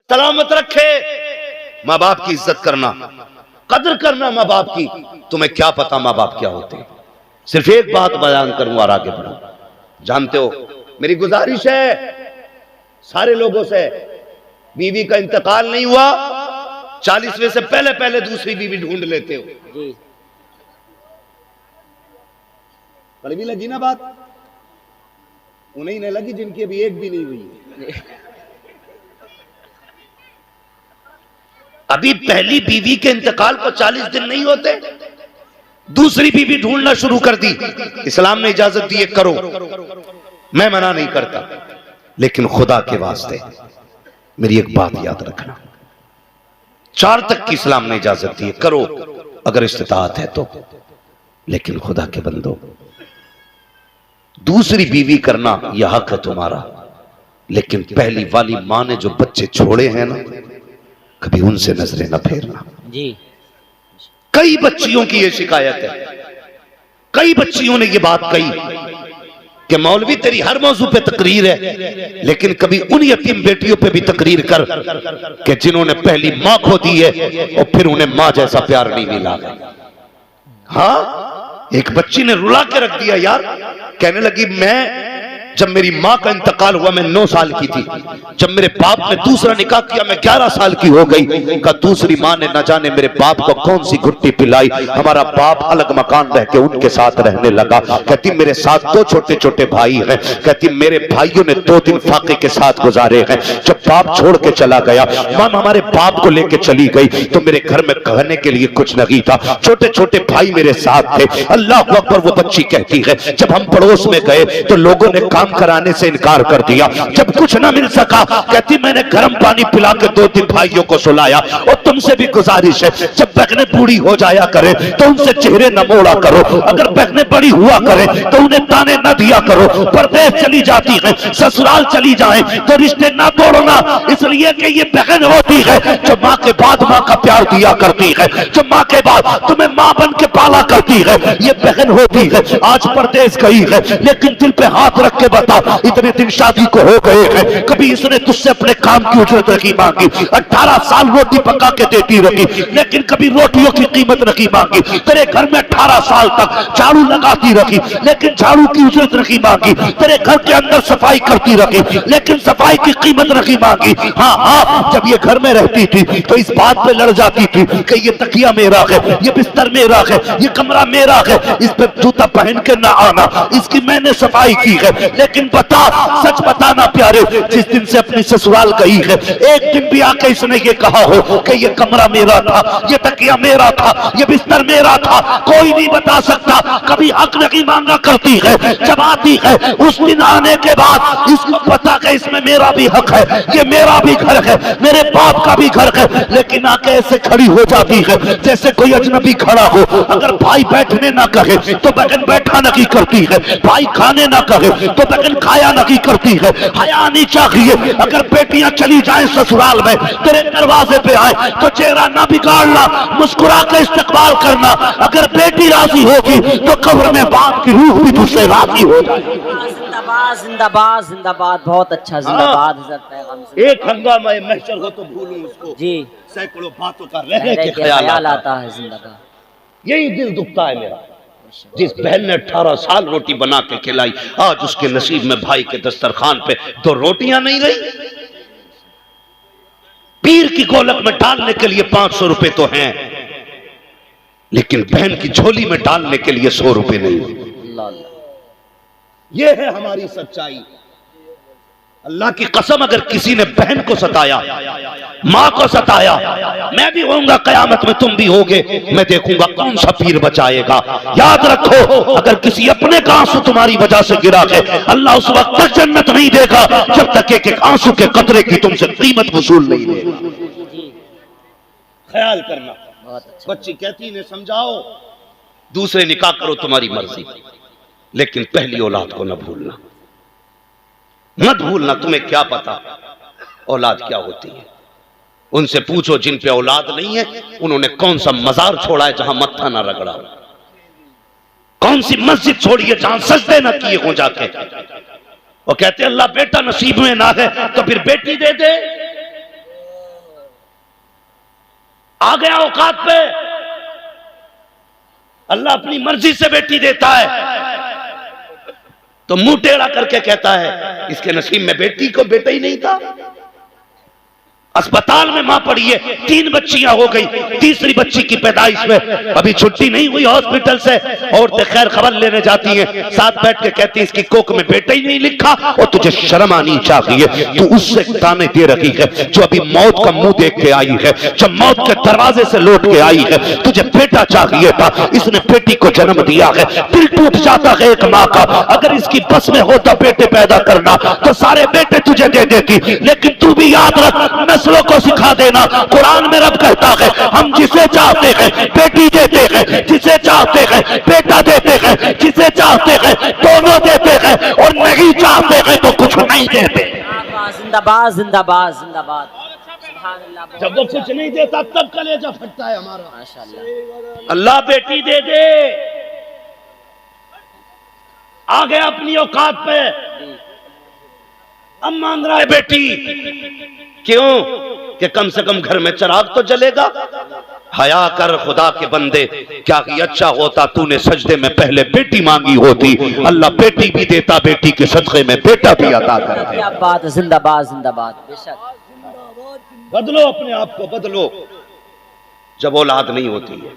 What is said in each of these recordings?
सलामत रखे। माँ बाप की इज्जत करना, कदर करना माँ बाप की। तुम्हें क्या पता माँ बाप क्या होते हैं। सिर्फ एक बात बयान करूं और आगे बढ़ूं। जानते हो, मेरी गुजारिश है सारे लोगों से, बीवी का इंतकाल नहीं हुआ 40वें से पहले पहले दूसरी बीवी ढूंढ लेते हो। कड़वी लगी ना बात? उन्हें नहीं लगी जिनकी अभी एक भी नहीं हुई है। अभी पहली बीवी के इंतकाल को 40 दिन नहीं होते, दूसरी बीवी ढूंढना शुरू कर दी। इस्लाम ने इजाजत दी है, करो, मैं मना नहीं करता, लेकिन खुदा के वास्ते मेरी एक बात याद रखना, 4 तक की इस्लाम ने इजाजत दी है, करो अगर इस्तिताअत है तो। लेकिन खुदा के बंदो, दूसरी बीवी करना यह हक है तुम्हारा, लेकिन पहली वाली मां ने जो बच्चे छोड़े हैं ना, कभी उनसे नजरें न फेरना जी। कई बच्चियों की यह शिकायत है, कई बच्चियों ने यह बात कही कि मौलवी तेरी हर मौजू पे तकरीर है, लेकिन कभी उन यतीम बेटियों पे भी तकरीर कर कि जिन्होंने पहली मां खो दी है और फिर उन्हें मां जैसा प्यार नहीं मिला। हाँ, एक बच्ची ने रुला के रख दिया यार, कहने लगी मैं जब मेरी मां का इंतकाल हुआ मैं 9 साल की थी, जब मेरे बाप ने दूसरा निकाह किया मैं 11 साल की हो गई। कहा दूसरी मां ने न जाने मेरे बाप को कौन सी घुट्टी पिलाई, हमारा बाप अलग मकान रह के उनके साथ रहने लगा। कहती मेरे साथ 2 छोटे छोटे भाई हैं, कहती मेरे भाइयों ने 2 दिन फाके के साथ गुजारे हैं। जब बाप छोड़ के चला गया, मां हमारे बाप को लेके चली गई तो मेरे घर में कहने के लिए कुछ नहीं था, छोटे छोटे भाई मेरे साथ थे। अल्लाह अकबर, वो बच्ची कहती है जब हम पड़ोस में गए तो लोगों ने काम कराने से इनकार कर दिया। जब कुछ ना मिल सका, कहती मैंने गर्म पानी पिला के 2-3 भाइयों को सुलाया। और तुमसे भी गुजारिश है, जब बहनें बूढ़ी हो जाया करे तो उनसे चेहरे न मोड़ा करो, अगर बहनें बड़ी हुआ करे तो उन्हें ताने न दिया करो। परदेश चली जाती है, ससुराल चली जाए तो रिश्ते ना तोड़ना, इसलिए कि ये बहन होती है जो माँ के बाद माँ का प्यार दिया करती है, जो माँ के बाद तुम्हें माँ बन के पाला करती है, ये बहन होती है। आज परदेश गई है, लेकिन दिल पे हाथ रख के बता, इतने दिन शादी को हो गए हैं, कभी इसने तुझसे अपने काम की उजरत नहीं मांगी। 18 साल रोटी पका के देती रही, लेकिन कभी रोटियों की कीमत नहीं मांगी। तेरे घर में 18 साल तक झाड़ू लगाती रही, लेकिन झाड़ू की उजरत नहीं मांगी। तेरे घर के अंदर सफाई करती रही, लेकिन सफाई की कीमत नहीं मांगी। हाँ हाँ, जब ये घर में रहती थी तो इस बात पे लड़ जाती थी कि ये तकिया मेरा है, ये बिस्तर मेरा है, ये कमरा मेरा है, इस पे जूता पहन के ना आना, इसकी मैंने सफाई की है। लेकिन बता, सच बताना प्यारे, जिस दिन से अपनी ससुराल गई है, एक दिन भी आके इसने ये कहा हो कि ये कमरा मेरा था, ये तकिया मेरा था, ये बिस्तर मेरा था? कोई नहीं बता सकता। कभी हक नहीं मांगा करती है, जब आती है उस दिन आने के बाद इसको पता कि इसमें मेरा भी हक है, ये मेरा भी घर है, मेरे बाप का भी घर है, लेकिन आके ऐसे खड़ी हो जाती है जैसे कोई अजनबी खड़ा हो। अगर भाई बैठने ना कहे तो बहन बैठा नहीं करती है, भाई खाने ना कहे तो बहन खाया नहीं करती है। हया नहीं चाहिए। अगर बेटियां चली जाएं ससुराल में, तेरे दरवाजे पे आए तो चेहरा ना बिगाड़ना, मुस्कुरा के इस्तकबाल करना। अगर बेटी राजी होगी तो कब्र में बाप की रूह भी तुझसे राजी हो जाएगी। जिंदाबाद जिंदाबाद जिंदाबाद, बहुत अच्छा, जिंदाबाद हज़रत पैगंबर। एक हंगामा महशर हो तो भूलूं उसको जी, सैकड़ों बातों का रहने के ख्याल आता है। जिंदाबाद, यही दिल दुखता है मेरा। जिस बहन ने 18 साल रोटी बना के खिलाई, आज उसके नसीब में भाई के दस्तरखान पे 2 रोटियां नहीं रही। पीर की गोलक में डालने के लिए 500 रुपए तो हैं, लेकिन बहन की झोली में डालने के लिए 100 रुपए नहीं। यह है हमारी सच्चाई। अल्लाह की कसम, अगर किसी ने बहन को सताया, मां को सताया, मैं भी होऊंगा कयामत में, तुम भी होगे, मैं देखूंगा कौन सा पीर बचाएगा। याद रखो, अगर किसी अपने का आंसू तुम्हारी वजह से गिरा है, अल्लाह उस वक्त तक जन्नत नहीं देगा जब तक एक आंसू के कतरे की तुमसे कीमत वसूल नहीं देगा। ख्याल करना। बच्ची कहती ने समझाओ, दूसरे निकाह करो तुम्हारी मर्जी, लेकिन पहली औलाद को न भूलना, मत भूलना। तुम्हें क्या पता औलाद क्या होती है। उनसे पूछो जिन पे औलाद नहीं है, उन्होंने कौन सा मजार छोड़ा है जहां मत्था ना रगड़ा, कौन सी मस्जिद छोड़ी है जहां सजदे ना किए हो जाके। वो कहते अल्लाह बेटा नसीब में ना है तो फिर बेटी दे दे। आ गया औकात पे, अल्लाह अपनी मर्जी से बेटी देता है तो मुंह टेढ़ा करके कहता है इसके नसीब में बेटी को बेटा ही नहीं था। अस्पताल में मां पड़ी है, 3 बच्चियां हो गई, तीसरी बच्ची की पैदाइश में अभी छुट्टी नहीं हुई हॉस्पिटल से। औरतें खैर खबर लेने जाती हैं, साथ बैठ के कहती है इसकी कोख में बेटा ही नहीं लिखा और तुझे शर्म आनी चाहिए, तू उससे ताने दे रही है जो अभी मौत का मुंह देख के आई है, जब मौत के दरवाजे से लौट के आई है। तुझे बेटा चाहिए था, इसने बेटी को जन्म दिया है। दिल टूट जाता है एक माँ का, अगर इसकी बस में होता बेटे पैदा करना तो सारे बेटे तुझे दे देती, लेकिन तू भी याद रख नस्लों को सिखा देना। कुरान में रब कहता है हम जिसे चाहते हैं बेटी देते हैं, जिसे चाहते हैं बेटा देते हैं, जिसे चाहते हैं दोनों देते हैं और नहीं चाहते हैं तो कुछ नहीं देते। जिंदाबाद जिंदाबाद जिंदाबाद। सुभान अल्लाह। जब वो कुछ नहीं देता तब कलेजा फटता है हमारा। माशाअल्लाह। अल्लाह बेटी दे दे, आ गया अपनी औकात पे, अब मांग रहा है बेटी। क्यों? कि कम से कम घर में चिराग तो जलेगा। हया कर खुदा के बंदे, क्या ही अच्छा होता तूने सजदे में पहले बेटी मांगी होती। अल्लाह बेटी भी देता, बेटी के सदक़े में बेटा भी अता करता। क्या बात है, जिंदाबाद जिंदाबाद। बेशक बदलो अपने आप को, बदलो। जब औलाद नहीं होती है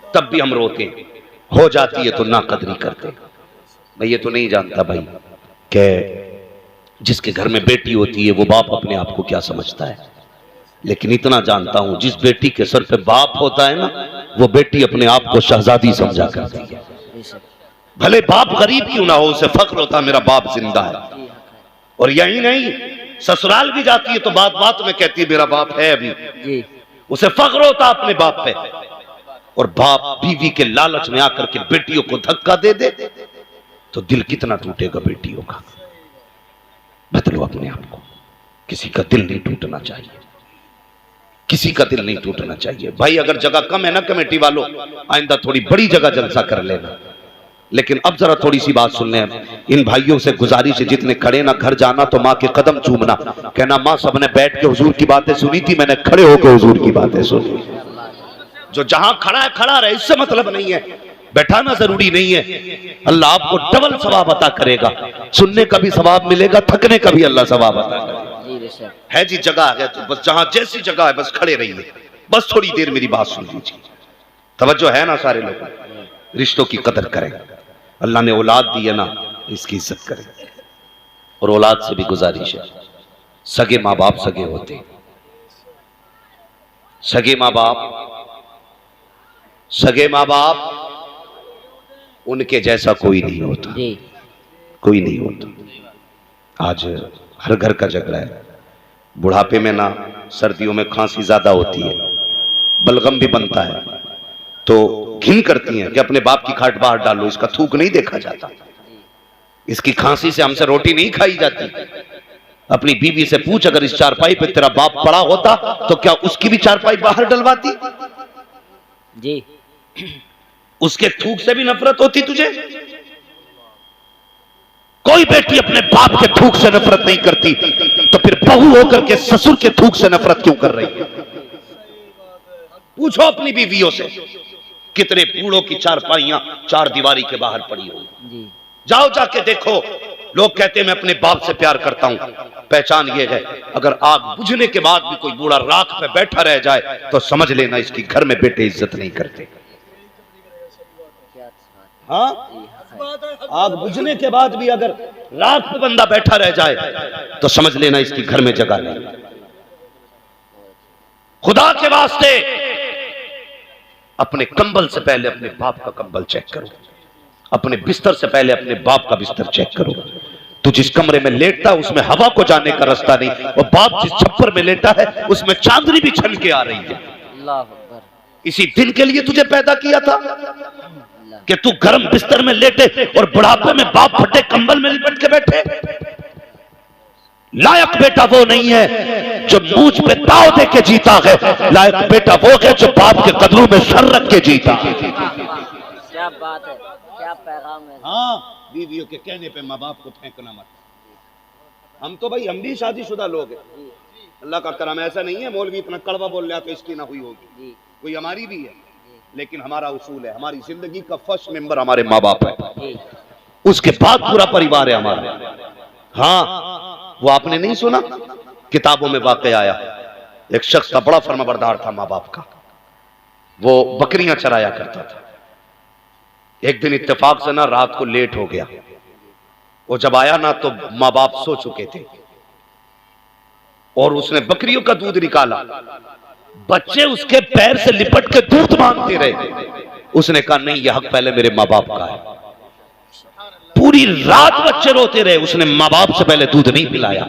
तब भी हम रोते, हो जाती है तो नाकदरी करते। मैं ये तो नहीं जानता भाई कि जिसके घर में बेटी होती है वो बाप अपने आप को क्या समझता है, लेकिन इतना जानता हूं जिस बेटी के सर पे बाप होता है ना, वो बेटी अपने आप को शहजादी समझा करती है। भले बाप गरीब क्यों ना हो, उसे फख्र होता मेरा बाप जिंदा है। और यही नहीं, ससुराल भी जाती है तो बात बात में कहती है मेरा बाप है अभी, उसे फख्र होता अपने बाप पे। और बाप बीवी के लालच में आकर के बेटियों को धक्का दे दे तो दिल कितना टूटेगा बेटियों का। बदलो अपने आप को, किसी का दिल नहीं टूटना चाहिए, किसी का दिल नहीं टूटना चाहिए। भाई अगर जगह कम है ना कमेटी वालों, आइंदा थोड़ी बड़ी जगह जलसा कर लेना। लेकिन अब जरा थोड़ी सी बात सुन लें, इन भाइयों से गुजारिश है जितने खड़े ना घर जाना तो माँ के कदम चूमना, कहना माँ सबने बैठ के हुजूर की बातें सुनी थी, मैंने खड़े होकर हुजूर की बातें सुनी। जो जहां खड़ा है खड़ा रहे, इससे मतलब नहीं है, बैठाना जरूरी नहीं है। अल्लाह आपको डबल सवाब अता करेगा, सुनने का भी सवाब मिलेगा, थकने का भी अल्लाह सवाब अता करेगा। है जी जगह है तो बस जहां जैसी जगह है बस खड़े रहिए, बस थोड़ी देर मेरी बात सुन लीजिए। तवज्जो है ना सारे लोग? रिश्तों की कदर करें, अल्लाह ने औलाद दी है ना, इसकी इज्जत करें। और औलाद से भी गुजारिश है, सगे माँ बाप सगे होते, सगे माँ बाप, सगे माँ बाप उनके जैसा कोई नहीं होता, कोई नहीं होता। आज हर घर का झगड़ा है। बुढ़ापे में ना सर्दियों में खांसी ज्यादा होती है, बलगम भी बनता है, तो घिन करती हैं कि अपने बाप की खाट बाहर डालो, इसका थूक नहीं देखा जाता, इसकी खांसी से हमसे रोटी नहीं खाई जाती। अपनी बीवी से पूछ, अगर इस चारपाई पे तेरा बाप पड़ा होता तो क्या उसकी भी चारपाई बाहर डलवाती? जी। उसके थूक से भी नफरत होती तुझे? कोई बेटी अपने बाप के थूक से नफरत नहीं करती, तो फिर बहू होकर के ससुर के थूक से नफरत क्यों कर रही है? पूछो अपनी बीवियों से, कितने बूढ़ों की चारपाइयां चार दीवारी के बाहर पड़ी होंगी। जाओ जाके देखो, लोग कहते हैं मैं अपने बाप से प्यार करता हूं। पहचान ये है, अगर आग बुझने के बाद भी कोई बूढ़ा राख पे बैठा रह जाए तो समझ लेना इसकी घर में बेटे इज्जत नहीं करते। हाँ, आग बुझने के बाद भी अगर राख पे बंदा बैठा रह जाए तो समझ लेना इसकी घर में जगह नहीं। खुदा के वास्ते अपने कंबल से पहले अपने बाप का कंबल चेक करो, अपने बिस्तर से पहले अपने बाप का बिस्तर चेक करो। तू जिस कमरे में लेटता है उसमें हवा को जाने का रास्ता नहीं, और बाप जिस छप्पर में लेटा है उसमें चांदनी भी छन के आ रही है। अल्लाह अकबर। इसी दिन के लिए तुझे पैदा किया था कि तू गर्म बिस्तर में लेटे और बुढ़ापे में बाप फटे कंबल में लिपट के बैठे। लायक बेटा वो नहीं है जो मूंछ पे ताव दे के जीता है, लायक बेटा वो है जो बाप के कदमों में सर रख के जीता। क्या बात है, क्या पैगाम है। हाँ, बीवियों के कहने पे माँ बाप को फेंकना मत। हम तो भाई हम भी शादीशुदा लोग हैं, अल्लाह का करम ऐसा नहीं है मौलवी इतना कड़वा बोल रहा तो इसकी ना हुई होगी, जी कोई हमारी भी है, लेकिन हमारा उसूल है, हमारी जिंदगी का फर्स्ट मेंबर हमारे माँ बाप है, जी उसके बाद पूरा परिवार है हमारा। हाँ, वो आपने नहीं सुना, किताबों में वाकया आया, एक शख्स था बड़ा फर्माबरदार था माँ बाप का, वो बकरियां चराया करता था। एक दिन इत्तेफाक से ना रात को लेट हो गया, वो जब आया ना तो माँ बाप सो चुके थे, और उसने बकरियों का दूध निकाला, बच्चे उसके पैर से लिपट के दूध मांगते रहे। उसने कहा नहीं, यह हक पहले मेरे माँ बाप का है। पूरी रात बच्चे रोते रहे, उसने माँ बाप से पहले दूध नहीं पिलाया।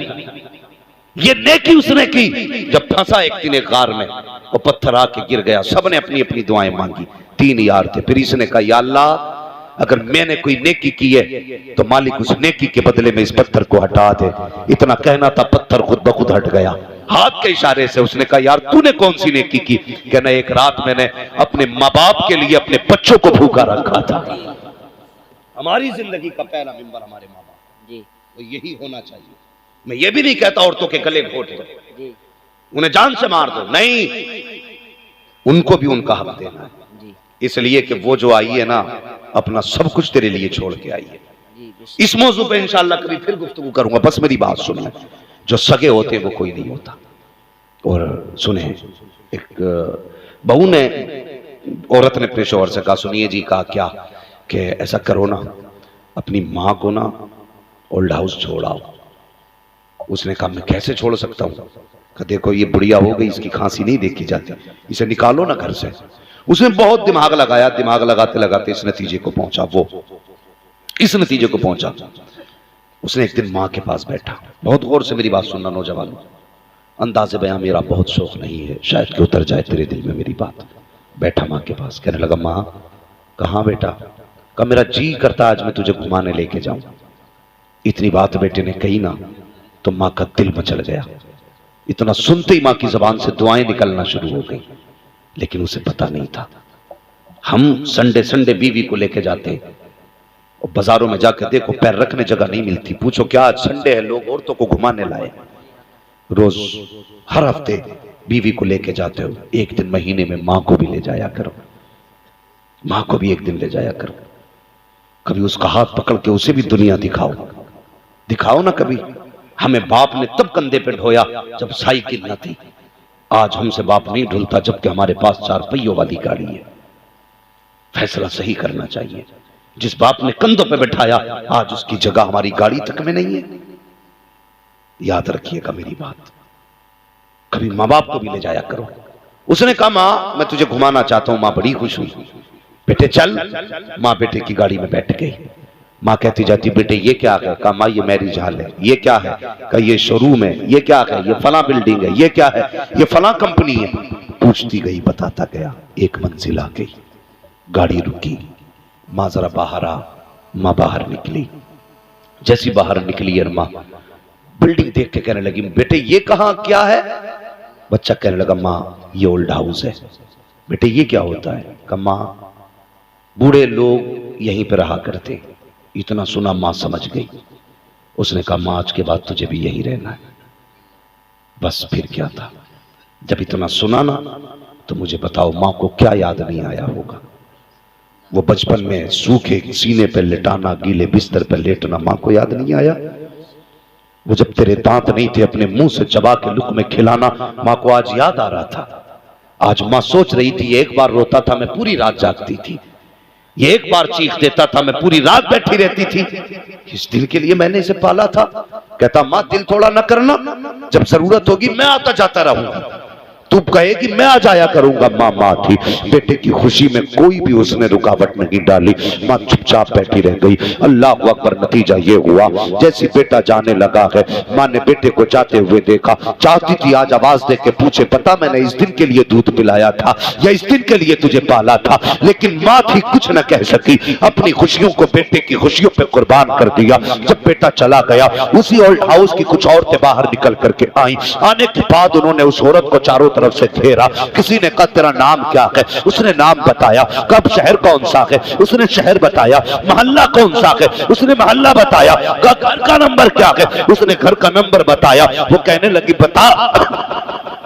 ये नेकी उसने की। जब फंसा एक दिन एक गार में, वो पत्थर आके गिर गया, सबने अपनी अपनी दुआएं मांगी, 3 यार थे। फिर इसने कहा या अल्लाह, अगर मैंने कोई नेकी की है तो मालिक उस नेकी के बदले में इस पत्थर को हटा दे। इतना कहना था, पत्थर खुद ब खुद हट गया हाथ के इशारे से। उसने कहा यार तूने कौन सी नेकी की? कहना एक रात मैंने अपने माँ बाप के लिए अपने बच्चों को भूखा रखा था। हमारी जिंदगी का पहला मेंबर हमारे माँ बाप जी, तो यही होना चाहिए। मैं ये भी नहीं कहता औरतों के गले घोट दो, जी उन्हें जान से मार दो, नहीं, उनको भी उनका हक देना है, जी इसलिए कि वो जो आई है ना, अपना सब कुछ तेरे लिए छोड़ के आई है। जी इस मौजू पे इंशाअल्लाह कभी फिर गुफ्तगू करूंगा, बस मेरी बात सुनना। जो सगे होते वो कोई नहीं होता। और सुने, एक बहू ने, औरत ने अपने शौहर से कहा सुनिए जी, कहा क्या कि ऐसा करो ना, अपनी माँ को ना ओल्ड हाउस छोड़ाओ। उसने कहा मैं कैसे छोड़ सकता हूँ? कहा देखो ये बुढ़िया हो गई, इसकी खांसी नहीं देखी जाती, इसे निकालो ना घर से। उसने बहुत दिमाग लगाया, दिमाग लगाते लगाते इस नतीजे को पहुंचा, वो इस नतीजे को पहुंचा। उसने एक दिन माँ के पास बैठा, बहुत गौर से मेरी बात सुनना नौजवानों, अंदाज़े बयां मेरा बहुत शौक नहीं है, शायद कि उतर जाए तेरे दिल में मेरी बात। बैठा माँ के पास, कहने लगा माँ कहाँ बेटा? कहा मेरा जी करता आज मैं तुझे घुमाने लेके जाऊं। इतनी बात बेटे ने कही ना तो माँ का दिल मचल गया। इतना सुनते ही माँ की जबान से दुआएं निकलना शुरू हो गई, लेकिन उसे पता नहीं था। हम संडे संडे बीवी को लेके जाते और बाजारों में जाकर देखो पैर रखने जगह नहीं मिलती, पूछो क्या आज संडे है, लोग औरतों को घुमाने लाए। रोज हर हफ्ते बीवी को लेके जाते हो, एक दिन महीने में माँ को भी ले जाया करो, माँ को भी एक दिन ले जाया करो। कभी उसका हाथ पकड़ के उसे भी दुनिया दिखाओ, दिखाओ ना कभी। हमें बाप ने तब कंधे पे ढोया जब साइकिल न थी, आज हमसे बाप नहीं ढुलता जबकि हमारे पास 4 पहियों वाली गाड़ी है। फैसला सही करना चाहिए। जिस बाप ने कंधों पे बैठाया आज उसकी जगह हमारी गाड़ी तक में नहीं है। याद रखिएगा मेरी बात, कभी माँ बाप को भी ले जाया करो। उसने कहा माँ मैं तुझे घुमाना चाहता हूं। माँ बड़ी खुश हुई, बेटे चल। माँ बेटे की गाड़ी में बैठ गई। माँ कहती जाती बेटे ये क्या है? कहा माँ ये मैरिज हॉल है। ये क्या है? कहा ये शोरूम है। ये क्या है? ये फला बिल्डिंग है। ये क्या है? ये फला कंपनी है। पूछती गई, बताता गया। एक मंजिल आ गई, गाड़ी रुकी, माँ जरा बाहर आ। माँ बाहर निकली, जैसी बाहर निकली और माँ बिल्डिंग देख के कहने लगी बेटे ये कहाँ क्या है? बच्चा कहने लगा माँ ये ओल्ड हाउस है। बेटे ये क्या होता है? कहा माँ बूढ़े लोग यहीं पे रहा करते। इतना सुना माँ समझ गई। उसने कहा माँ आज के बाद तुझे भी यहीं रहना है। बस फिर क्या था? जब इतना सुना ना तो मुझे बताओ माँ को क्या याद नहीं आया होगा? वो बचपन में सूखे सीने पे लेटाना, गीले बिस्तर पे लेटना माँ को याद नहीं आया? वो जब तेरे दांत नहीं थे अपने मुंह से चबा के लुक़्मे खिलाना माँ को आज याद आ रहा था। आज माँ सोच रही थी एक बार रोता था मैं पूरी रात जागती थी, ये एक बार चीख देता था मैं पूरी रात बैठी रहती थी। इस दिल के लिए मैंने इसे पाला था। कहता माँ दिल थोड़ा न करना, जब जरूरत होगी मैं आता जाता रहूंगा, तू कहेगी मैं आ जाया करूंगा। माँ थी, बेटे की खुशी में कोई भी उसने रुकावट नहीं डाली। माँ चुपचाप बैठी रह गई। अल्लाह अकबर। नतीजा ये हुआ जैसी बेटा जाने लगा है, माँ ने बेटे को जाते हुए देखा, चाहती थी आज आवाज दे के पूछे पता मैंने इस दिन के लिए दूध पिलाया था या इस दिन के लिए तुझे पाला था, लेकिन माँ थी कुछ न कह सकी। अपनी खुशियों को बेटे की खुशियों पे कुर्बान कर दिया। जब बेटा चला गया उसी ओल्ड हाउस की कुछ औरतें बाहर निकल करके आई। आने के बाद उन्होंने उस औरत को चारों तरफ से घेरा। किसी ने कहा तेरा नाम क्या है, उसने नाम बताया। कब शहर कौन सा है, उसने शहर बताया। मोहल्ला कौन सा है, उसने मोहल्ला बताया। घर का नंबर क्या है, उसने घर का नंबर बताया। वो कहने लगी बता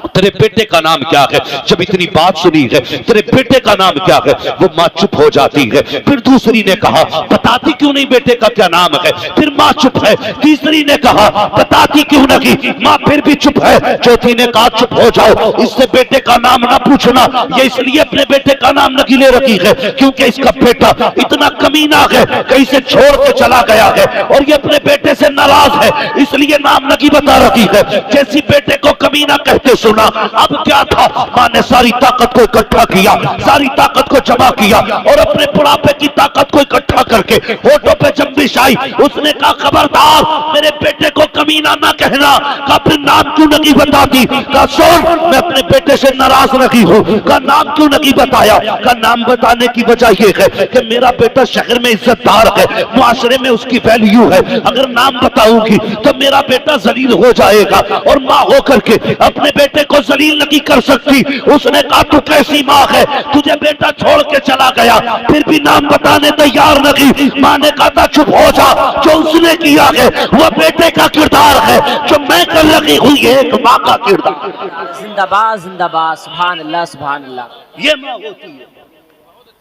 तेरे बेटे का नाम क्या है। जब इतनी बात सुनी है तेरे बेटे का नाम क्या है, वो माँ चुप हो जाती है। फिर दूसरी ने कहा बताती क्यों नहीं बेटे का क्या नाम है, फिर माँ चुप है। तीसरी ने कहा बताती क्यों नहीं, माँ फिर भी चुप है। चौथी ने कहा चुप हो जाओ, इससे बेटे का नाम ना पूछना। ये इसलिए अपने बेटे का नाम नहीं ले रखी है क्योंकि इसका बेटा इतना कमीना है, कहीं से छोड़ के चला गया है और ये अपने बेटे से नाराज है, इसलिए नाम नहीं बता रखी है। जैसी बेटे को कमीना कहते सुना, अब क्या था, मां ने सारी ताकत को इकट्ठा किया, सारी ताकत को जमा किया और अपने बुढ़ापे की ताकत को इकट्ठा करके होठों पे जंबिश आई। उसने कहा खबरदार मेरे बेटे को कमीना ना कहना। कहा फिर नाम क्यों नहीं बताती, कहा सुन मैं अपने बेटे से नाराज नहीं हूं। कहा नाम क्यों नहीं बताया, कहा नाम बताने की वजह यह है कि मेरा बेटा शहर में इज्जतदार है, मुआशरे में उसकी वैल्यू है। अगर नाम बताऊंगी तो मेरा बेटा जलील हो जाएगा और मां होकर के अपने बेटे को जलील नहीं कर सकती। उसने कहा तू कैसी माँ है, तुझे बेटा छोड़ के चला गया फिर भी नाम बताने तैयार नहीं। माँ ने कहा था चुप हो जा, जो उसने किया है वह बेटे का किरदार है, जो मैं कर लगी हुई है एक माँ का किरदार। जिंदाबाद जिंदाबाद, सुभान अल्लाह सुभान अल्लाह। ये माँ होती है,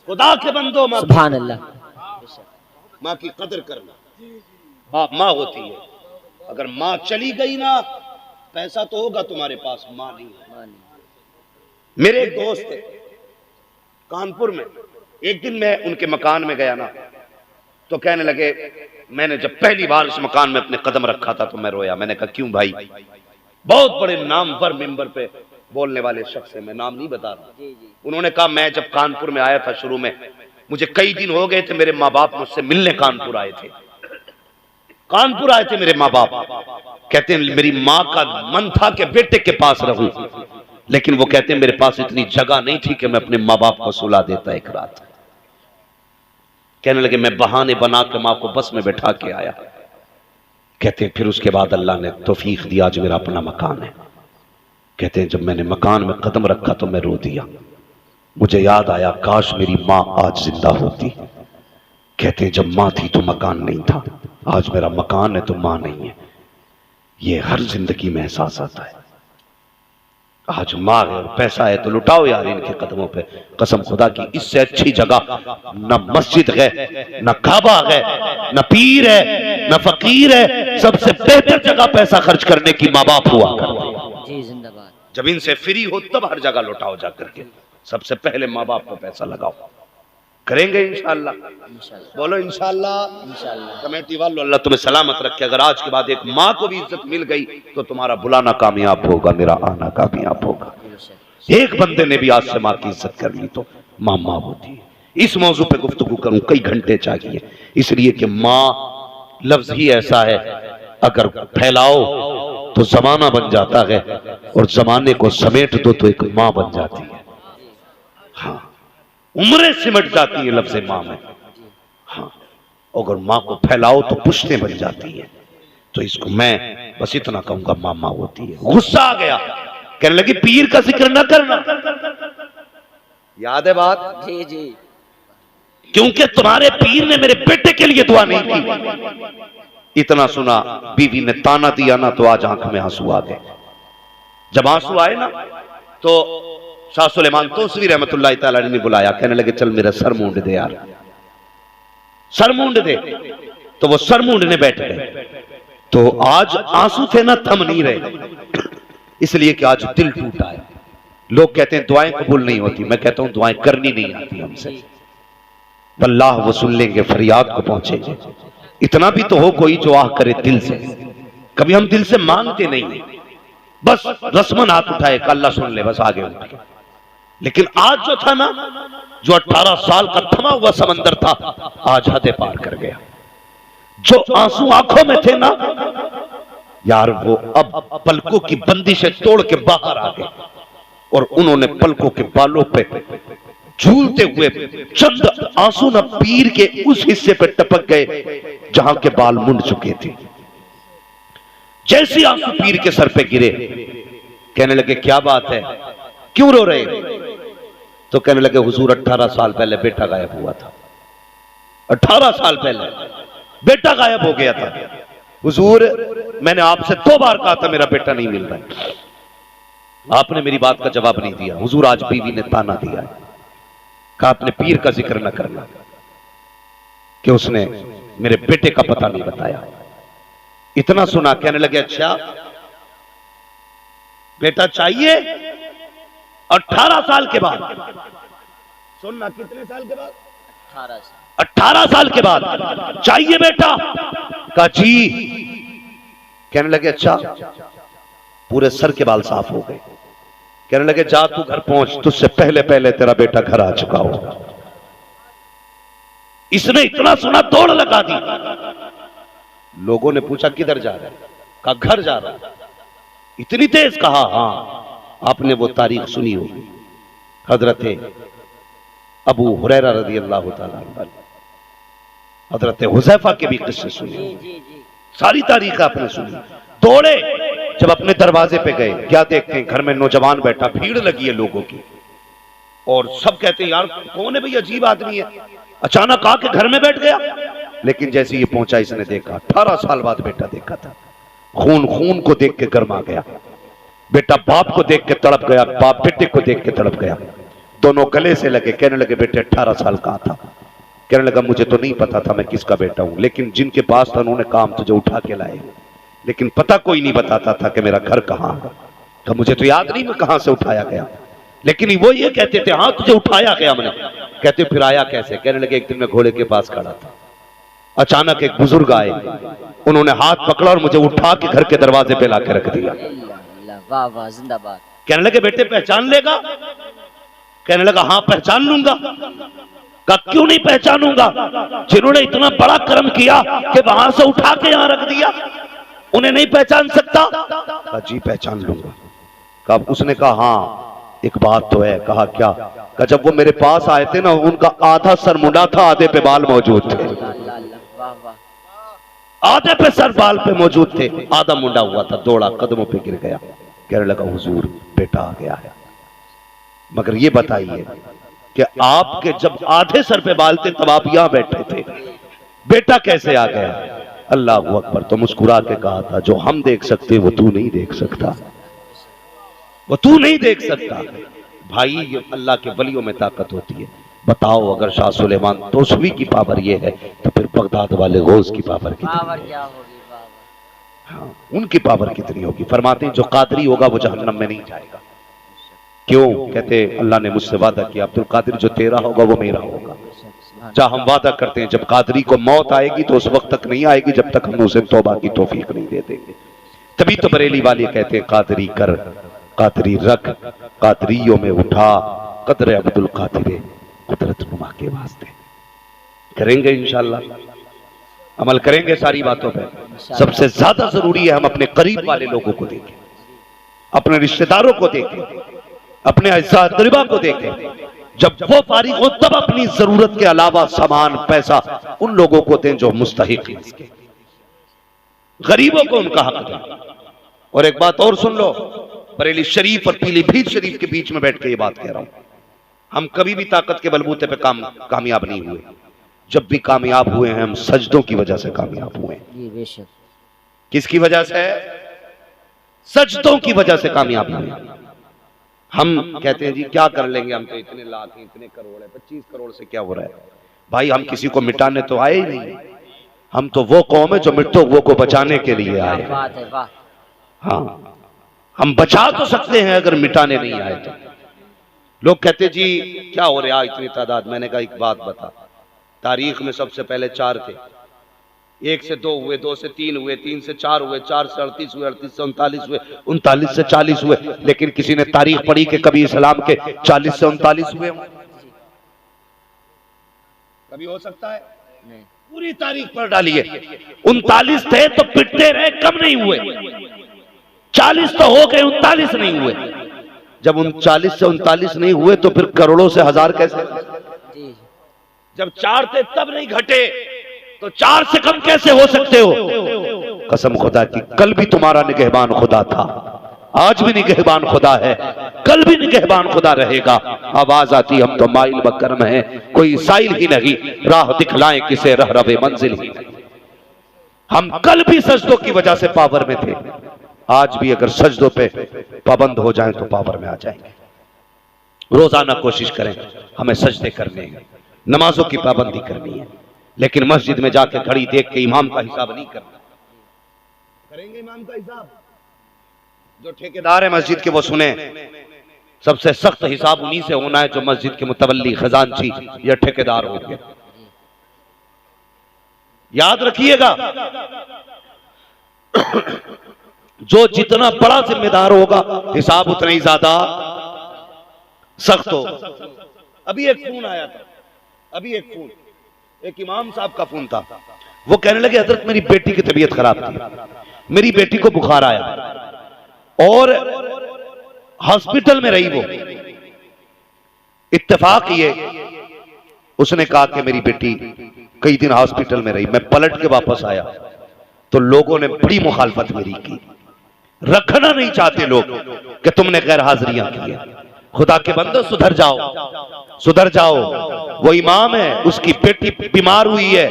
खुदा के बंदो माँ, सुभान अल्लाह। माँ की कदर करना। बाप माँ होती है, अगर माँ चली गई ना पैसा तो होगा तुम्हारे पास, माँ नहीं। मेरे एक दोस्त थे कानपुर में, एक दिन मैं उनके मकान में गया ना तो कहने लगे, मैंने जब पहली बार इस मकान में अपने कदम रखा था तो मैं रोया। मैंने कहा क्यों भाई, बहुत बड़े नामवर मेंबर पे बोलने वाले शख्स है, मैं नाम नहीं बता रहा। उन्होंने कहा मैं जब कानपुर में आया था शुरू में, मुझे कई दिन हो गए थे, मेरे माँ बाप मुझसे मिलने कानपुर आए थे, कानपुर आए थे मेरे माँ बाप। कहते हैं मेरी माँ का मन था कि बेटे के पास रहूं, लेकिन वो कहते हैं मेरे पास इतनी जगह नहीं थी कि मैं अपने माँ बाप को सुला देता एक रात। कहने लगे मैं बहाने बना के माँ को बस में बैठा के आया। कहते हैं फिर उसके बाद अल्लाह ने तौफीक दिया, आज मेरा अपना मकान है। कहते हैं जब मैंने मकान में कदम रखा तो मैं रो दिया, मुझे याद आया काश मेरी माँ आज जिंदा होती। कहते हैं जब माँ थी तो मकान नहीं था, आज मेरा मकान है तो माँ नहीं है। ये हर जिंदगी में एहसास आता है। आज माँ है और पैसा है तो लुटाओ यार इनके कदमों पे। कसम खुदा की इससे अच्छी जगह न मस्जिद है, न काबा है, न पीर है, न फकीर है। सबसे बेहतर जगह पैसा खर्च करने की माँ बाप हुआ करते। जी जिंदाबाद। जब इनसे फ्री हो तब हर जगह लुटाओ जा करके, सबसे पहले माँ बाप को पैसा लगाओ। करेंगे इंशाअल्लाह, बोलो इंशाअल्लाह। इंशाअल्लाह। कमेटी वालों अल्लाह तुम्हें सलामत रखे। अगर आज के बाद एक माँ को भी इज्जत मिल गई तो तुम्हारा बुलाना कामयाब होगा, मेरा आना कामयाब होगा। एक बंदे ने भी आज से माँ की इज्जत कर ली तो माँ माँ होती है। इस मौजू पे गुफ्तगू करूं कई घंटे चाहिए, इसलिए कि माँ लफ्ज ही ऐसा है अगर फैलाओ तो जमाना बन जाता है और जमाने को समेट दो तो एक माँ बन जाती है। हाँ, उम्रें सिमट जाती है लफ्ज़ माँ में। हाँ, अगर माँ को फैलाओ तो पुश्तें बन जाती है। तो इसको मैं बस इतना कहूंगा, माँ माँ होती है। गुस्सा आ गया, कहने लगी पीर का जिक्र ना करना। याद है बात? जी जी। क्योंकि तुम्हारे पीर ने मेरे बेटे के लिए दुआ नहीं की। इतना सुना, बीवी ने ताना दिया ना तो आज आंख में आंसू आ गए। जब आंसू आए ना तो शाह सुलेमान तोसवी रहमतुल्लाह तआला ने बुलाया, कहने लगे चल मेरा सर मूंड दे यार, सर मूंड दे। तो वो सर मूंडने बैठ गए। तो आज आंसू थे ना थम नहीं रहे, इसलिए कि आज दिल टूटा है। लोग कहते हैं दुआएं कबूल नहीं होती, मैं कहता हूं दुआएं करनी नहीं आती हमसे। अल्लाह वो सुन लेंगे, फरियाद को पहुंचेंगे। इतना भी तो हो कोई जो आह करे दिल से। कभी हम दिल से मांगते नहीं, बस रस्मन हाथ उठाए अल्लाह सुन ले, बस आगे उठ गए। लेकिन आज जो था ना, जो 18 साल का थमा हुआ समंदर था, आज हदें पार कर गया। जो आंसू आंखों में थे ना यार, वो अब पलकों की बंदिशें तोड़ के बाहर आ गए और उन्होंने पलकों के बालों पे झूलते हुए चंद आंसू न पीर के उस हिस्से पे टपक गए जहां के बाल मुंड चुके थे। जैसे आंसू पीर के सर पे गिरे, कहने लगे क्या बात है, क्यों रो रहे हो? तो कहने लगे हुजूर 18 साल पहले बेटा गायब हुआ था, 18 साल पहले बेटा गायब हो गया था। हुजूर मैंने आपसे 2 बार कहा था मेरा बेटा नहीं मिल रहा है, आपने मेरी बात का जवाब नहीं दिया। हुजूर आज बीवी ने ताना दिया है, कहा अपने पीर का जिक्र न करना कि उसने मेरे बेटे का पता नहीं बताया। इतना सुना कहने लगे अच्छा बेटा चाहिए? 18 साल के बाद। सुनना कितने साल के बाद? 18 साल के बाद चाहिए बेटा? कहा जी। कहने लगे अच्छा, पूरे सर के बाल साफ हो गए। कहने लगे जा तू घर पहुंच, तुझसे पहले पहले तेरा बेटा घर आ चुका होगा। इसने इतना सुना दौड़ लगा दी। लोगों ने पूछा किधर जा रहा है? कहा घर जा रहा है। इतनी तेज कहा? हाँ। आपने वो तारीख सुनी होगी, हजरत अबू हुरैरा रज़ी अल्लाह ताला अन्हु, हजरत हुज़ैफा के भी किस्से सुने, सारी तारीख आपने सुनी। दौड़े, जब अपने दरवाजे पे गए क्या देखते हैं घर में नौजवान बैठा, भीड़ लगी है लोगों की, और सब कहते हैं यार कौन है भाई, अजीब आदमी है, अचानक आके घर में बैठ गया। लेकिन जैसे ये पहुंचा इसने देखा 18 साल बाद बेटा देखा था। खून खून को देख के गर्मा गया, बेटा बाप को देख के तड़प गया, बाप बेटे को देख के तड़प गया। दोनों गले से लगे। कहने लगे बेटे 18 साल का था। कहने लगा मुझे तो नहीं पता था मैं किसका बेटा हूं, लेकिन जिनके पास था उन्होंने काम तुझे उठा के लाए, लेकिन पता कोई नहीं बताता था कि मेरा घर कहां है। तो मुझे तो याद नहीं मैं कहां से उठाया गया, लेकिन वो ये कहते थे हाँ तुझे उठाया गया मैंने। कहते फिर आया कैसे? कहने लगे एक दिन मैं घोड़े के पास खड़ा था, अचानक एक बुजुर्ग आए, उन्होंने हाथ पकड़ा और मुझे उठा के घर के दरवाजे पे लाके रख दिया। वाह वाह जिंदाबाद। कहने लगे बेटे पहचान लेगा? कहने लगा हाँ पहचान लूंगा। कहा क्यों नहीं पहचानूंगा? जिन्होंने इतना बड़ा कर्म किया कि वहां से उठा के यहां रख दिया, उन्हें नहीं पहचान सकता? कहा जी पहचान लूंगा। कहा उसने कहा हाँ एक बात तो है। कहा क्या? कहा जब वो मेरे पास आए थे ना, उनका आधा सर मुंडा था, आधे पे बाल मौजूद थे। आधे पे सर बाल पे मौजूद थे, आधा मुंडा हुआ था। दौड़ा कदमों पे गिर गया। कहने लगा हुजूर बेटा आ गया है, मगर ये बताइए कि आपके जब आधे सर पे बाल थे तब आप यहां बैठे थे, बेटा कैसे आ गया? अल्लाह अकबर। तो मुस्कुरा के कहा था जो हम देख सकते वो तू नहीं देख सकता, वो तू नहीं देख सकता। भाई ये अल्लाह के वलियों में ताकत होती है। बताओ अगर शाह सुलेमान तोसवी की पावर ये है तो फिर बगदाद वाले गौस की पावर कितनी होगी? हाँ, उनकी पावर कितनी होगी? फरमाते हैं जो कादरी होगा वो जहन्नम में नहीं जाएगा। क्यों? कहते अल्लाह ने मुझसे वादा किया अब्दुल कादिर जो तेरा होगा वो मेरा होगा। जहाँ हम वादा करते हैं जब कादरी को मौत आएगी तो उस वक्त तक नहीं आएगी जब तक हम उसे तौबा की तौफीक नहीं दे देंगे। तभी तो बरेली वाले कहते हैं कादरी कर, कादरी रख, कादरियों में उठा, कदर अब्दुल कादिर कुदरत नुमा के वास्ते। करेंगे इंशाअल्लाह, अमल करेंगे सारी बातों पे। सबसे ज्यादा जरूरी है हम अपने करीब वाले लोगों को देखें, अपने रिश्तेदारों को देखें, अपने अज़्ज़ा तरीबा को देखें। जब वो फारिग हो तब अपनी जरूरत के अलावा सामान पैसा उन लोगों को दें जो मुस्तहिक हैं इसके, गरीबों को उनका हक दें। और एक बात और सुन लो, बरेली शरीफ और पीलीभीत शरीफ के बीच में बैठ के ये बात कह रहा हूं, हम कभी भी ताकत के बलबूते पे कामयाब नहीं हुए। जब भी कामयाब हुए हैं हम सजदों की वजह से कामयाब हुए हैं। किसकी वजह से? सजदों की वजह से कामयाब हुए। हम कहते हैं जी क्या कर लेंगे, हम तो इतने लाख हैं, इतने करोड़ है, 25 करोड़ से क्या हो रहा है? भाई हम किसी को मिटाने तो आए ही नहीं, हम तो वो कौम है जो मृतकों को बचाने के लिए आए। हाँ, हम बचा तो सकते हैं अगर मिटाने नहीं आए तो। लोग कहते जी क्या हो रहा है इतनी तादाद? मैंने कहा एक बात बता, तारीख में सबसे पहले 4 थे, 1 से 2 हुए, 2 से 3 हुए, 3 से 4 हुए, 4 से 38 हुए, 38 से 39 हुए, 39 से 40 हुए। लेकिन किसी ने तारीख पढ़ी कि कभी इस्लाम के 40 से 39 हुए? कभी हो सकता है? नहीं। पूरी तारीख पढ़ डालिए। 39 थे तो पिटते रहे, कम नहीं हुए। 40 तो हो गए, 39 नहीं हुए। जब 39 से 39 नहीं हुए तो फिर करोड़ों से हजार कैसे? जब 4 थे तब नहीं घटे तो 4 से कम कैसे हो सकते हो? कसम खुदा की, कल भी तुम्हारा निगहबान खुदा था, आज भी निगहबान खुदा है, कल भी निगहबान खुदा रहेगा। आवाज आती हम तो माइल बकरम है, कोई साइल ही नहीं, राह दिखलाएं किसे रह रवे मंजिल ही नहीं। हम कल भी सजदों की वजह से पावर में थे, आज भी अगर सजदों पे पाबंद हो जाएं तो पावर में आ जाएंगे। रोजाना कोशिश करें हमें सजदे करने हैं, नमाजों की पाबंदी करनी है, लेकिन मस्जिद में जाके घड़ी देख के इमाम का हिसाब नहीं करना। करेंगे इमाम का हिसाब? जो ठेकेदार है मस्जिद के वो सुने, सबसे सख्त हिसाब उन्हीं से होना है जो मस्जिद के मुतवल्ली, खजांची या ठेकेदार हो गए। याद रखिएगा, जो जितना बड़ा जिम्मेदार होगा हिसाब उतना ही ज्यादा सख्त हो। अभी एक फोन आया था, एक इमाम साहब का फोन था। वो कहने लगे हजरत मेरी बेटी की तबीयत खराब थी, मेरी बेटी को बुखार आया और हॉस्पिटल में रही वो। इत्तेफाक ये उसने कहा कि मेरी बेटी कई दिन हॉस्पिटल में रही। मैं पलट के वापस आया तो लोगों ने बड़ी मुखालफत मेरी की। रखना नहीं चाहते लोग कि तुमने गैर हाजिरियां की है। खुदा के बंदो सुधर जाओ, सुधर जाओ। वो इमाम है, उसकी बेटी बीमार हुई है,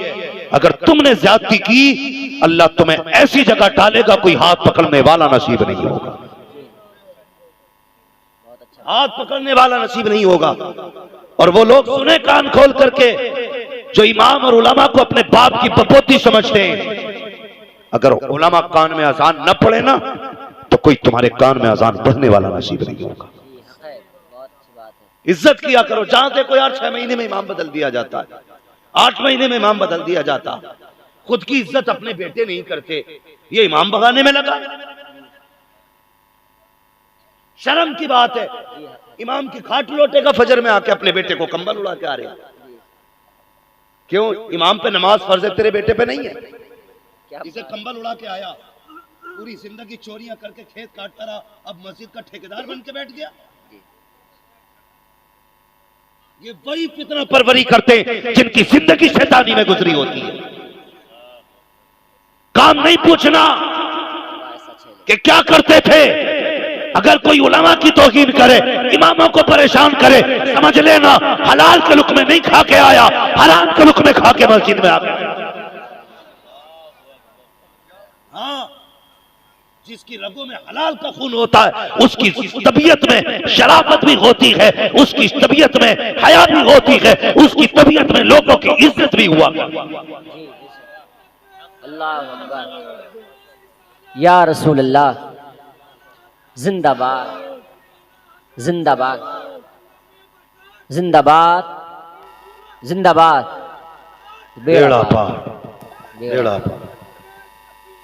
अगर तुमने ज्यादती की अल्लाह तुम्हें ऐसी जगह डालेगा कोई हाथ पकड़ने वाला नसीब नहीं होगा, हाथ पकड़ने वाला नसीब नहीं होगा। और वो लोग सुने कान खोल करके जो इमाम और उलमा को अपने बाप की बपोती समझते हैं। अगर उलमा कान में अजान न पड़े ना तो कोई तुम्हारे कान में अजान पढ़ने वाला नसीब नहीं होगा। इज्जत किया करो। जहां देखो यार 6 महीने में इमाम बदल दिया जाता है, 8 महीने में इमाम बदल दिया जाता। खुद की इज्जत अपने बेटे नहीं करते, ये इमाम भगाने में लगा। शर्म की बात है, इमाम की खाट लौटेगा फजर में आके अपने बेटे को कंबल उड़ा के आ रहे। क्यों? इमाम पे नमाज फर्ज है, तेरे बेटे पे नहीं है। इसे कंबल उड़ा के आया, पूरी जिंदगी चोरियां करके खेत काटता रहा, अब मस्जिद का ठेकेदार बन के बैठ गया। ये वही फितना परवरी करते हैं जिनकी जिंदगी शैतानी में गुजरी होती है। काम नहीं पूछना कि क्या करते थे। अगर कोई उलमा की तौहीन करे, इमामों को परेशान करे, समझ लेना हलाल के लुक़्मे नहीं खा के आया, हराम के लुक़्मे खा के मस्जिद में आ गया। हाँ, जिसकी रगों में हलाल का खून होता है उसकी तबीयत में शराफत भी होती है, उसकी तबीयत में हया भी होती है, उसकी तबीयत में लोगों की इज्जत भी हुआ। अल्लाह अकबर, या रसूल अल्लाह, जिंदाबाद जिंदाबाद जिंदाबाद जिंदाबाद। बेड़ा पार, बेड़ा पार।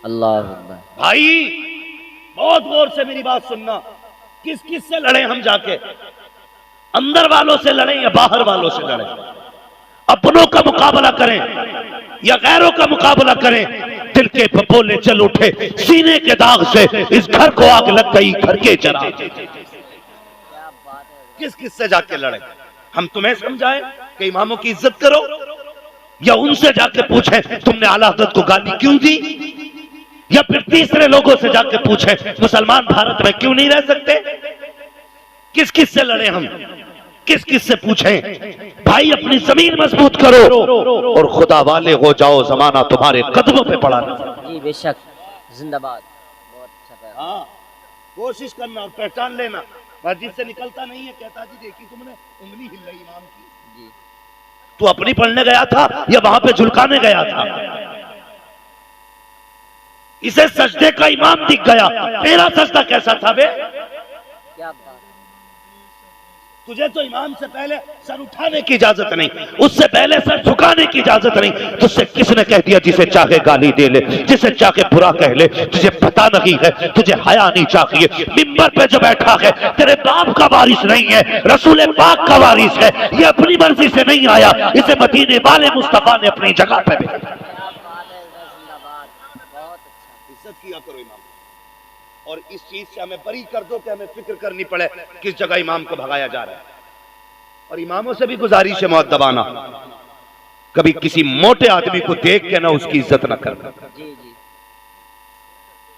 अल्लाह अकबर। भाई बहुत गौर से मेरी बात सुनना। किस किस से लड़े हम जाके? अंदर वालों से लड़े या बाहर वालों से लड़े? अपनों का मुकाबला करें या गैरों का मुकाबला करें? दिल के फपोले चल उठे, सीने के दाग से इस घर को आग लग गई, घर के चरा। किस किस से जाके लड़े? हम तुम्हें समझाएं कि इमामों की इज्जत करो, या उनसे जाके पूछें तुमने आला हज़रत को गाली क्यों दी, या फिर तीसरे लोगों से जाके पूछें मुसलमान भारत में क्यों नहीं रह सकते? किस किस से लड़े हम? किस किस से पूछें? भाई अपनी जमीन मजबूत करो और खुदा वाले हो जाओ, जमाना तुम्हारे कदमों पे पड़ा है। जी बेशक, जिंदाबाद। बहुत अच्छा। हाँ, कोशिश करना और पहचान लेना। मस्जिद से निकलता नहीं है, कहता जी देखी तुमने उंगली हिल रही इमाम की। तू अपनी पढ़ने गया था या वहां पे झुलकाने गया था? इसे सजदे का इमाम दिख गया, तेरा सजदा कैसा था बे? क्या बात। तुझे तो इमाम से पहले सर उठाने की इजाजत नहीं, उससे पहले सर झुकाने की इजाजत नहीं। तुझसे किसने कह दिया जिसे चाहे गाली दे ले, जिसे चाहे बुरा कह ले? तुझे पता नहीं है, तुझे हया नहीं चाहिए। मिंबर पे जो बैठा है तेरे बाप का वारिस नहीं है, रसूल पाक का वारिस है। ये अपनी मर्जी से नहीं आया, इसे मदीने वाले मुस्तफा ने अपनी जगह पे भेजा। इज्जत किया करो इमाम, और इस चीज से हमें बरी कर दो कि हमें फिक्र करनी पड़े किस जगह इमाम को भगाया जा रहा है। और इमामों से भी गुजारिश है मुअद्दबाना, कभी किसी मोटे आदमी को देख के ना उसकी इज्जत ना करना।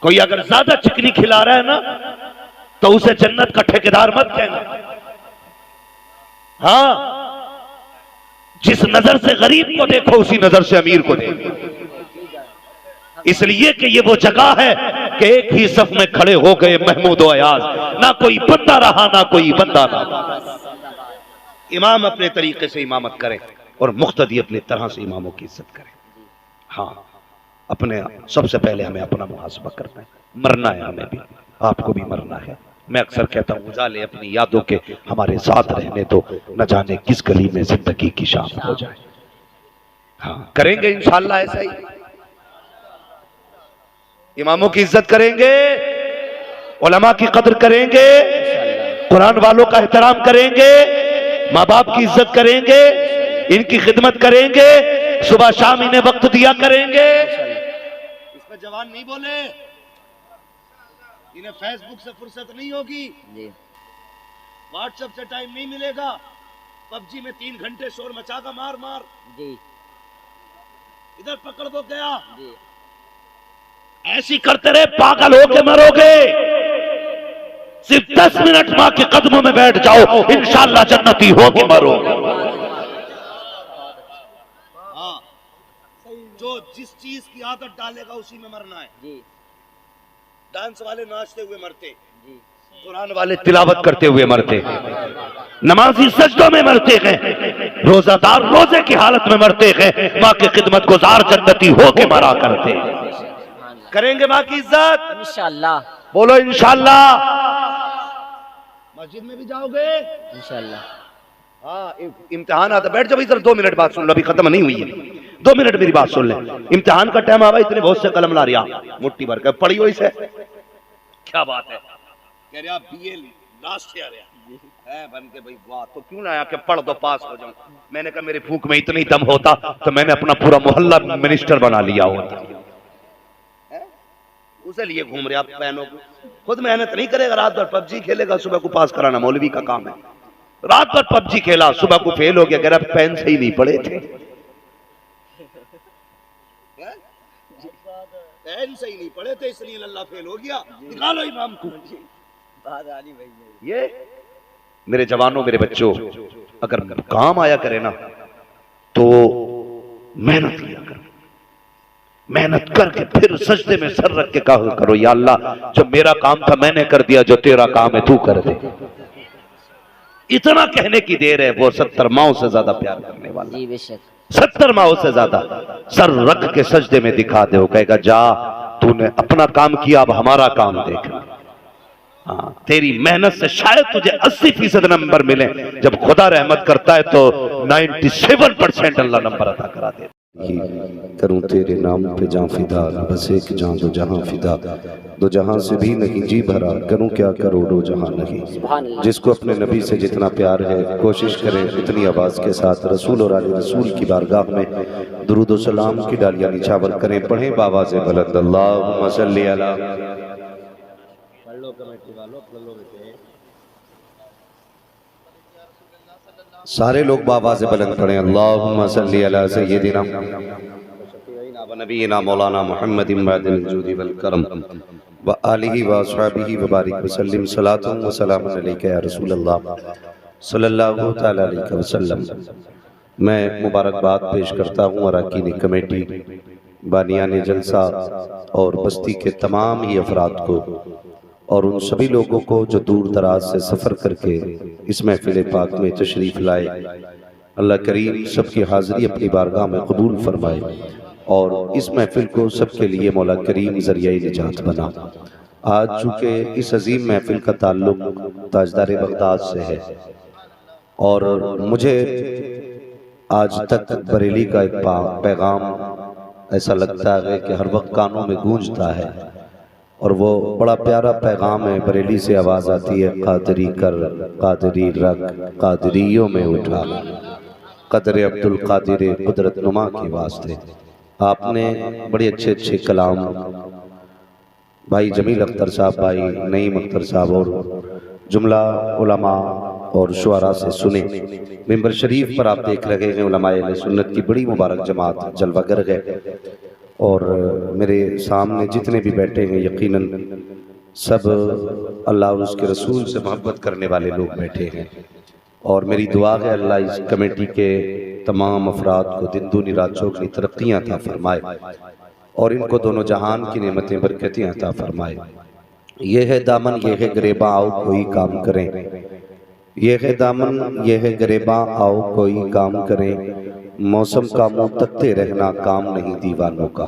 कोई अगर ज्यादा चिकनी खिला रहा है ना तो उसे जन्नत का ठेकेदार मत कहना। हाँ, जिस नजर से गरीब को देखो उसी नजर से अमीर को देखो, इसलिए कि ये वो जगह है कि एक ही सफ में खड़े हो गए महमूद और अयाज, ना कोई बंदा रहा ना कोई बंदा ना। इमाम अपने तरीके से इमामत करें और मुख्तदी अपनी तरह से इमामों की इज्जत करें। हाँ, अपने सबसे पहले हमें अपना मुहासबा करना है, मरना है, हमें भी आपको भी मरना है। मैं अक्सर कहता हूँ उजाले अपनी यादों के हमारे साथ रहने तो न जाने किस गली में जिंदगी की शाम हो जाए। हाँ, करेंगे इंशाअल्लाह ऐसा ही, इमामों की इज्जत करेंगे, उलमा की कदर करेंगे, कुरान वालों का एहतराम करेंगे, माँ बाप की इज्जत करेंगे, इनकी खिदमत करेंगे, सुबह शाम इन्हें वक्त दिया करेंगे। इसमें जवान नहीं बोले, इन्हें फेसबुक से फुर्सत नहीं होगी, व्हाट्सएप से टाइम नहीं मिलेगा, पबजी में 3 घंटे शोर मचागा मार मार जी, इधर पकड़ दो गया जी। ऐसी करते रहे पागल होके मरोगे। सिर्फ 10 मिनट मां के कदमों में बैठ जाओ, इंशाअल्लाह जन्नती होके मरोगे। हाँ, जो जिस चीज की आदत डालेगा उसी में मरना है जी। डांस वाले नाचते हुए मरते जी, कुरान वाले तिलावत करते हुए मरते, नमाजी सजदों में मरते हैं, रोजादार रोजे की हालत में मरते हैं, माँ की खिदमत गुजार जन्नती होके मरा करते। करेंगे माँ की इज्जत इंशाअल्लाह, बोलो इंशाअल्लाह। मस्जिद में भी जाओगे इंशाअल्लाह। हाँ, इम्तिहान आता, बैठ जाओ इधर, 2 मिनट बात सुन लो, अभी खत्म नहीं हुई है, 2 मिनट मेरी बात सुन ले। इम्तिहान का टाइम आवा, इतने बहुत से कलम ला रिया मुट्ठी भर कर पढ़ी हो इसे, क्या बात है, कह रहे बीए लास्ट ईयर है बन के भाई, वाह, तो क्यों ना आके पढ़ दो पास हो जाऊं। मैंने कहा मेरे फूंक में इतनी दम होता तो मैंने अपना पूरा मोहल्ला मिनिस्टर बना लिया होता। उसे लिए घूम रहे आप बहनों को, खुद मेहनत नहीं करेगा, रात भर पबजी खेलेगा, सुबह को पास कराना मौलवी का काम है। रात भर पबजी खेला, सुबह को फेल हो गया, कह रहा पेन से ही नहीं पढ़े थे, पेन से ही नहीं पढ़े थे इसलिए अल्लाह फेल हो गया, निकालो इमाम को। ये मेरे जवानों, मेरे बच्चों, अगर काम आया करे ना तो मेहनत किया करो, मेहनत करके फिर सजदे में सर रख के कहा करो, या अल्लाह जो मेरा काम था मैंने कर दिया, जो तेरा काम है तू कर दे। इतना कहने की देर है, वो 70 माओं से ज्यादा प्यार करने वाला जी, बेशक 70 माओं से ज्यादा सर रख के सजदे में दिखा दे, वो कहेगा जा तूने अपना काम किया, अब हमारा काम देखना। हाँ, तेरी मेहनत से शायद तुझे 80% नंबर मिले, जब खुदा रहमत करता है तो 97% अल्लाह नंबर अता करा दे। करूं तेरे नाम पे जान फिदा, बस एक जान दो जहां फिदा, दो जहां से भी नहीं जी भरा, करूं क्या करोड़ों जहां नहीं। जिसको अपने नबी से जितना प्यार है, कोशिश करें उतनी आवाज़ के साथ रसूल और आले रसूल की बारगाह में दुरूद व सलाम की डालियां निछावर करें, पढ़ें बावाज़ बुलंद अल्लाहुम्मा सल्ली अला। सारे लोग बावाज़ बुलंद पढ़ें, अल्लाहुम्मा सल्ली अला सय्यिदिना व नबीना मौलाना मुहम्मदिन मअदिल जूदी वल करम व आलिहि व अस्हाबिहि व बारिक व सल्लिम सलातुन व सलामुन अलैका या रसूल अल्लाह सल्लल्लाहु तआला अलैहि वसल्लम। मैं मुबारकबाद पेश करता हूँ अरकान कमेटी, बानियान जलसा और बस्ती के तमाम ही अफराद को, और उन सभी लोगों को जो दूर दराज से सफ़र करके इस महफिल पाक में तशरीफ़ लाए। अल्लाह करीम सबकी हाज़िरी अपनी बारगाह में कबूल फरमाए और इस महफिल को सबके लिए मौला करीम ज़रिया निजात बना। आज चूँकि इस अजीम महफिल का ताल्लुक़ ताजदार बगदाद से है और मुझे आज तक बरेली का एक पैगाम ऐसा लगता है कि हर वक्त कानों में गूंजता है, और वो बड़ा प्यारा पैगाम है। बरेली से आवाज़ आती है, कादरी कर कादरी रख कादरियों में उठा, कदर अब्दुल कादिर कुदरत नुमा के वास्ते। आपने बड़े अच्छे अच्छे कलाम भाई जमील अख्तर साहब, भाई नईम अख्तर साहब और जुमला उलमा और शुआरा से सुने। मिंबर शरीफ पर आप देख रहे हैं उलमाए अहले सुन्नत की बड़ी मुबारक जमात जलवागर है, और मेरे सामने जितने भी बैठे हैं यकीनन सब अल्लाह और उसके रसूल से मोहब्बत करने वाले लोग बैठे हैं। और मेरी दुआ है अल्लाह इस कमेटी के तमाम अफराद को दिन दूनी रात चौगुनी तरक्कियाँ अता फरमाए और इनको दोनों जहान की नेमतें बरकतें अता फरमाए। ये है दामन ये है गिरेबा आओ कोई काम करें, ये है दामन ये है गिरेबा आओ कोई काम करें, मौसम का मुंह तकते रहना काम नहीं दीवानों का।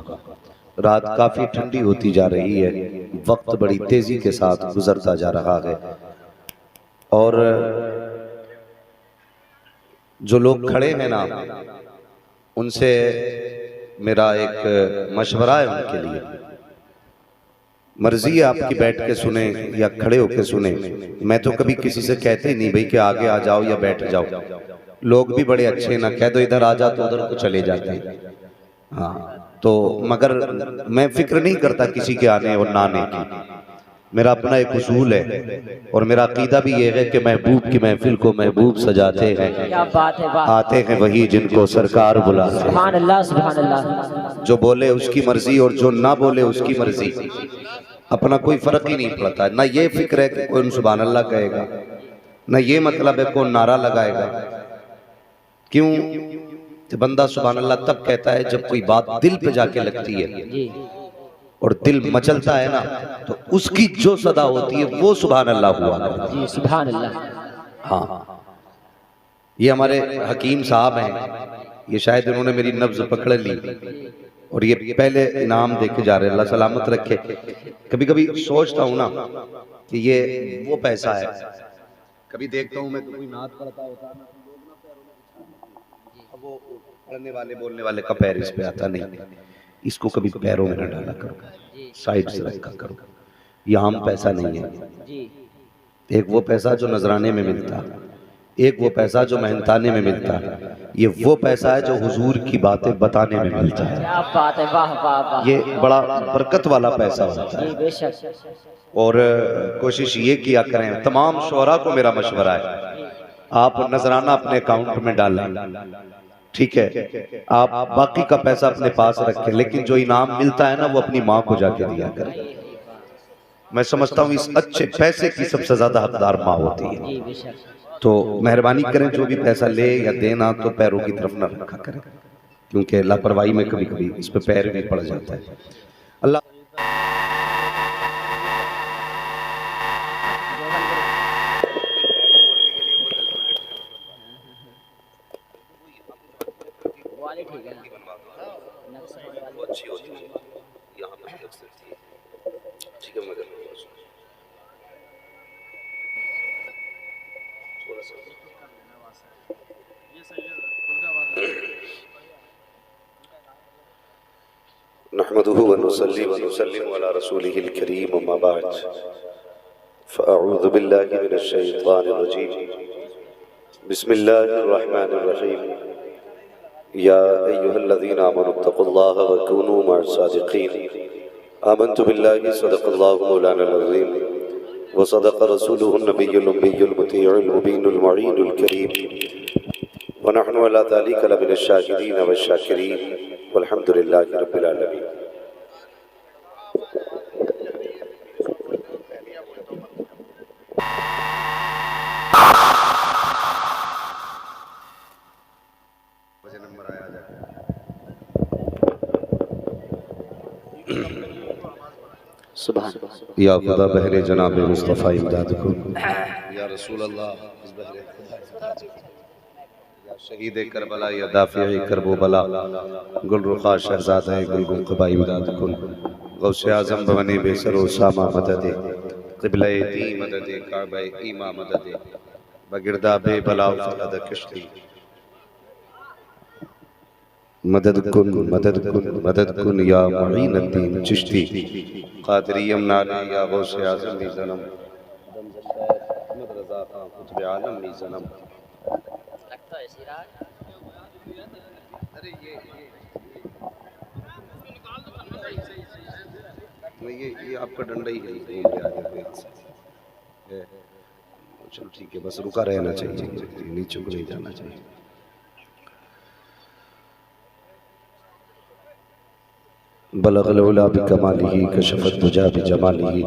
रात काफ़ी ठंडी होती जा रही है, वक्त बड़ी तेज़ी के साथ गुजरता जा रहा है और जो लोग खड़े हैं ना उनसे मेरा एक मशवरा है उनके लिए। मर्जी है आपकी बैठ के सुने या खड़े होके सुने, मैं तो कभी किसी से कहते ही नहीं भाई कि आगे आ जाओ या बैठ जाओ। लोग भी बड़े अच्छे ना कह दो इधर आ जा तो उधर को चले जाते हैं। हाँ तो मगर मैं फिक्र नहीं करता किसी के आने और ना आने की। मेरा अपना एक उसूल है और मेरा अकीदा भी ये है कि महबूब की महफिल को महबूब सजाते हैं, क्या बात है, बात। आते हैं वही जिनको सरकार बुलाते हैं। सुभान अल्लाह, सुभान अल्लाह। जो बोले उसकी मर्जी और जो ना बोले उसकी मर्जी, अपना कोई फर्क ही नहीं पड़ता। ना ये फिक्र है कि कौन सुभान अल्लाह कहेगा, ना ये मतलब है कौन नारा लगाएगा। क्यों? तो बंदा सुभान अल्लाह तब कहता है जब कोई बात दिल पे जाके लगती है और दिल मचलता है ना तो उसकी जो सदा होती है वो सुभान अल्लाह हुआ जी, सुभान अल्लाह। हाँ ये हमारे हकीम साहब हैं, ये शायद इन्होंने मेरी नब्ज पकड़ ली और ये पहले इनाम देके जा रहे हैं। अल्लाह सलामत रखे। कभी कभी सोचता हूँ ना कि ये वो पैसा है, कभी देखता हूँ मैं कोई नात पढ़ता होता है वो पढ़ने वाले बोलने वाले का पैर इस पे आता नहीं, इसको कभी पैरों में न डाला करो, साइड से रखा करो। ये आम पैसा नहीं है। एक वो पैसा जो नजराने में मिलता है, एक वो पैसा जो मेहनताने में मिलता है, ये वो पैसा है जो हुजूर की बातें बताने में मिलता है। क्या बात है, वाह वाह वाह। ये बड़ा बरकत वाला पैसा होता है। बेशक। और कोशिश ये किया करें, तमाम शोरा को मेरा मशवरा है, आप नजराना अपने अकाउंट में डालें, ठीक है, आप बाकी का पैसा अपने पास रखें, लेकिन जो इनाम मिलता है ना वो अपनी माँ को जाके दिया करें। मैं समझता हूँ इस अच्छे पैसे की सबसे ज्यादा हकदार माँ होती है। तो मेहरबानी करें जो भी पैसा ले या देना तो पैरों की तरफ न रखा करें, क्योंकि लापरवाही में कभी कभी इस पे पैर भी पड़ जाता है। अल्लाह अच्छी होती है, यहाँ पे लग सकती है, ठीक है, मगर थोड़ा सा नहमदुहु व नुसल्ली व नुसल्लिमु अला रसूलिहिल करीम, अम्मा बाद, फ़अऊज़ु बिल्लाहि मिनश शैतानिर रजीम, बिस्मिल्लाहिर रहमानिर रहीम, या अय्युहल्लज़ीना आमनुत्तक़ुल्लाह व कूनू मअस सादिक़ीन, आमन्तु बिल्लाहि सदक़ल्लाहु मौलाना अज़ीम व सदक़ रसूलुहुन नबियुल उम्मियुल मुतीउल मुबीनुल मुईनुल करीम व नहनु अला ज़ालिका लमिनश शाहिदीन व शाकिरीन वल्हम्दुलिल्लाहि रब्बिल आलमीन। या खुदा बहरे जनाब मुस्तफ़ा इमदाद को, या रसूल अल्लाह या शहीद करबला या दाफ़िए करबो बला, गुलरुखा शहज़ादा गुलगुम क़बा इमदाद को, गौसे आज़म बवने बेसरो सामा मददे, क़िबला दी मददे, काबा ईमा मददे, बगिरदा बे बला फलद कश्ती, मदद कुन मदद कुन मदद कुन या मुईन अद्दीन चिश्ती, क़ादिरियम नाले या गौसे आज़म भी ज़नम, अहमद रज़ा खां कुतुब आलम भी ज़नम। लगता है सिराज, अरे ये आपका डंडा ही है, घूम के आ गया यहाँ से। चलो ठीक है, बस रुका रहना चाहिए, नीचे को नहीं जाना चाहिए। बलगल उला बिकमालिही कशफत दुजा बिजमालिही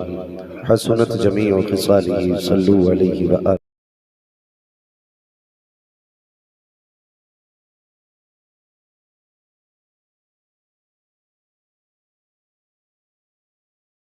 हसनत जमीउ खिसालिही सल्लु अलैहि व